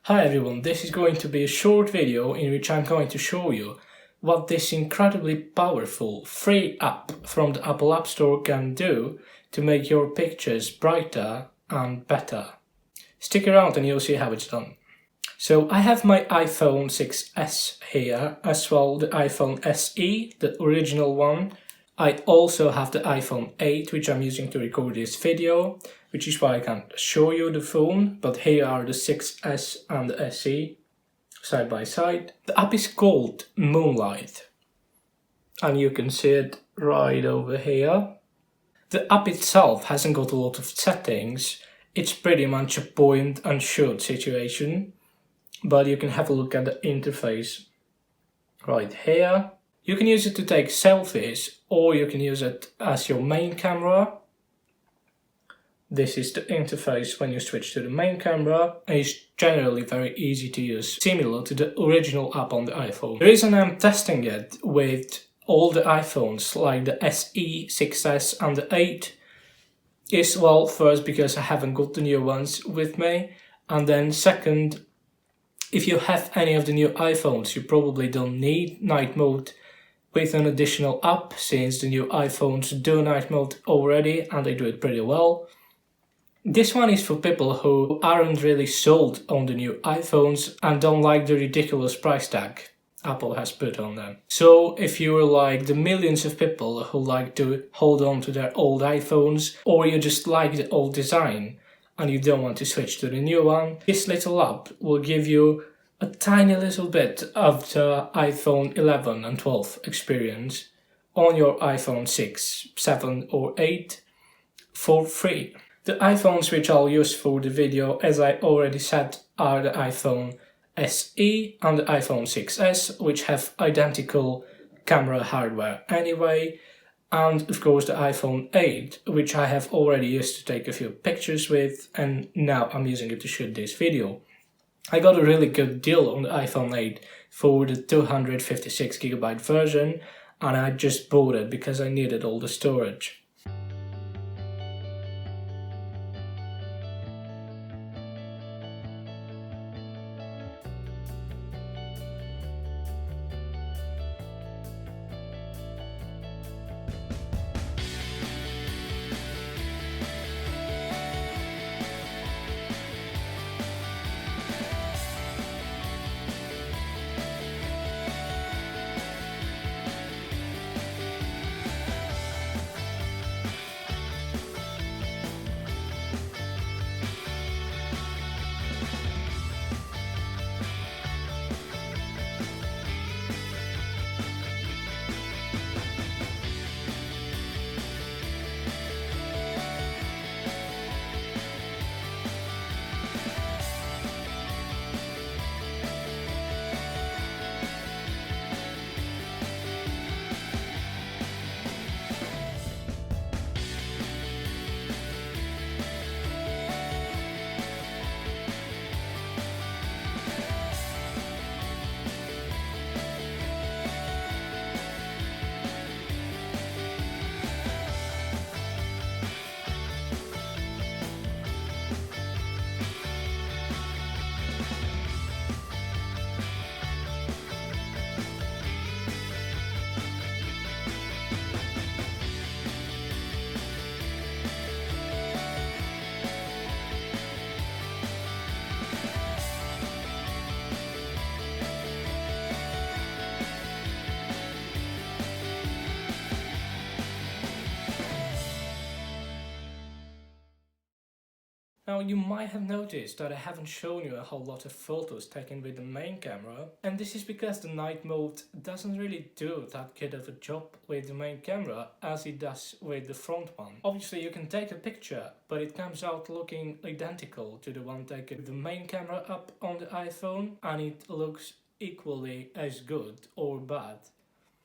Hi everyone, this is going to be a short video in which I'm going to show you what this incredibly powerful free app from the Apple App Store can do to make your pictures brighter and better. Stick around and you'll see how it's done. So I have my iPhone 6s here, as well the iPhone SE, the original one. I also have the iPhone 8, which I'm using to record this video, which is why I can't show you the phone, but here are the 6s and the SE side by side. The app is called Moonlight, and you can see it right over here. The app itself hasn't got a lot of settings. It's pretty much a point and shoot situation, but you can have a look at the interface right here. You can use it to take selfies, or you can use it as your main camera. This is the interface when you switch to the main camera, and it's generally very easy to use, similar to the original app on the iPhone. The reason I'm testing it with all the iPhones, like the SE, 6s and the 8, is, well, first because I haven't got the new ones with me, and then second, if you have any of the new iPhones, you probably don't need night mode with an additional app, since the new iPhones do night mode already and they do it pretty well. This one is for people who aren't really sold on the new iPhones and don't like the ridiculous price tag Apple has put on them. So if you're like the millions of people who like to hold on to their old iPhones, or you just like the old design and you don't want to switch to the new one, this little app will give you a tiny little bit of the iPhone 11 and 12 experience on your iPhone 6, 7 or 8 for free. The iPhones which I'll use for the video, as I already said, are the iPhone SE and the iPhone 6s, which have identical camera hardware anyway, and of course the iPhone 8, which I have already used to take a few pictures with, and now I'm using it to shoot this video. I got a really good deal on the iPhone 8 for the 256GB version, and I just bought it because I needed all the storage. Now you might have noticed that I haven't shown you a whole lot of photos taken with the main camera, and this is because the night mode doesn't really do that good of a job with the main camera as it does with the front one. Obviously you can take a picture, but it comes out looking identical to the one taken with the main camera up on the iPhone, and it looks equally as good or bad,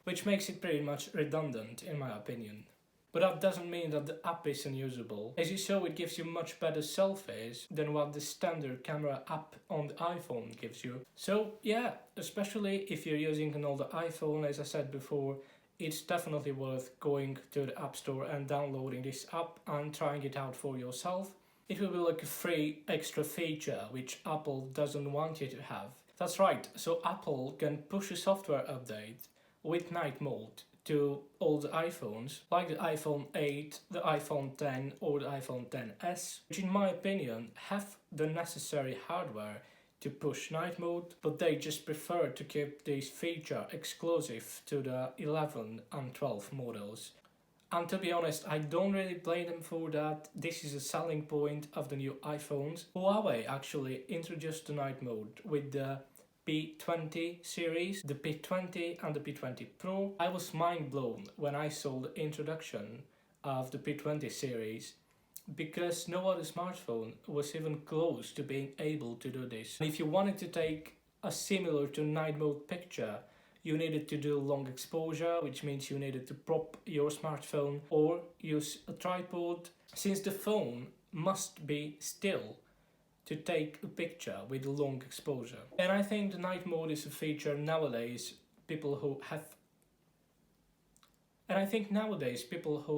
which makes it pretty much redundant in my opinion. But that doesn't mean that the app is unusable. As you saw, it gives you much better selfies than what the standard camera app on the iPhone gives you. So yeah, especially if you're using an older iPhone, as I said before, it's definitely worth going to the App Store and downloading this app and trying it out for yourself. It will be like a free extra feature which Apple doesn't want you to have. That's right, so Apple can push a software update with night mode to all the iPhones, like the iPhone 8, the iPhone 10 or the iPhone XS, which in my opinion have the necessary hardware to push night mode, but they just prefer to keep this feature exclusive to the 11 and 12 models. And to be honest, I don't really blame them for that. This is a selling point of the new iPhones. Huawei actually introduced the night mode with the P20 series, the P20 and the P20 Pro. I was mind blown when I saw the introduction of the P20 series, because no other smartphone was even close to being able to do this. And if you wanted to take a similar to night mode picture, you needed to do long exposure, which means you needed to prop your smartphone or use a tripod, since the phone must be still to take a picture with long exposure. And I think the night mode is a feature nowadays people who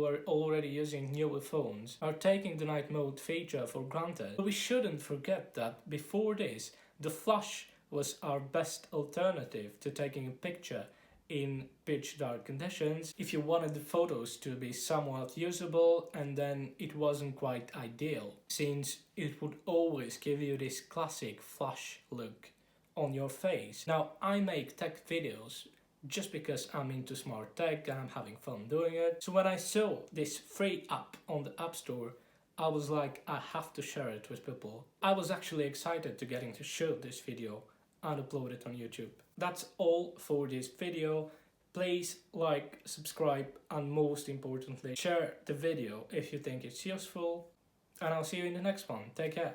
are already using newer phones are taking the night mode feature for granted. But we shouldn't forget that before this, the flash was our best alternative to taking a picture in pitch dark conditions if you wanted the photos to be somewhat usable, and then it wasn't quite ideal, since it would always give you this classic flash look on your face. Now, I make tech videos just because I'm into smart tech and I'm having fun doing it. So when I saw this free app on the App Store, I was like, I have to share it with people. I was actually excited to getting to shoot this video and upload it on YouTube. That's all for this video. Please like, subscribe, and most importantly, share the video if you think it's useful. And I'll see you in the next one. Take care.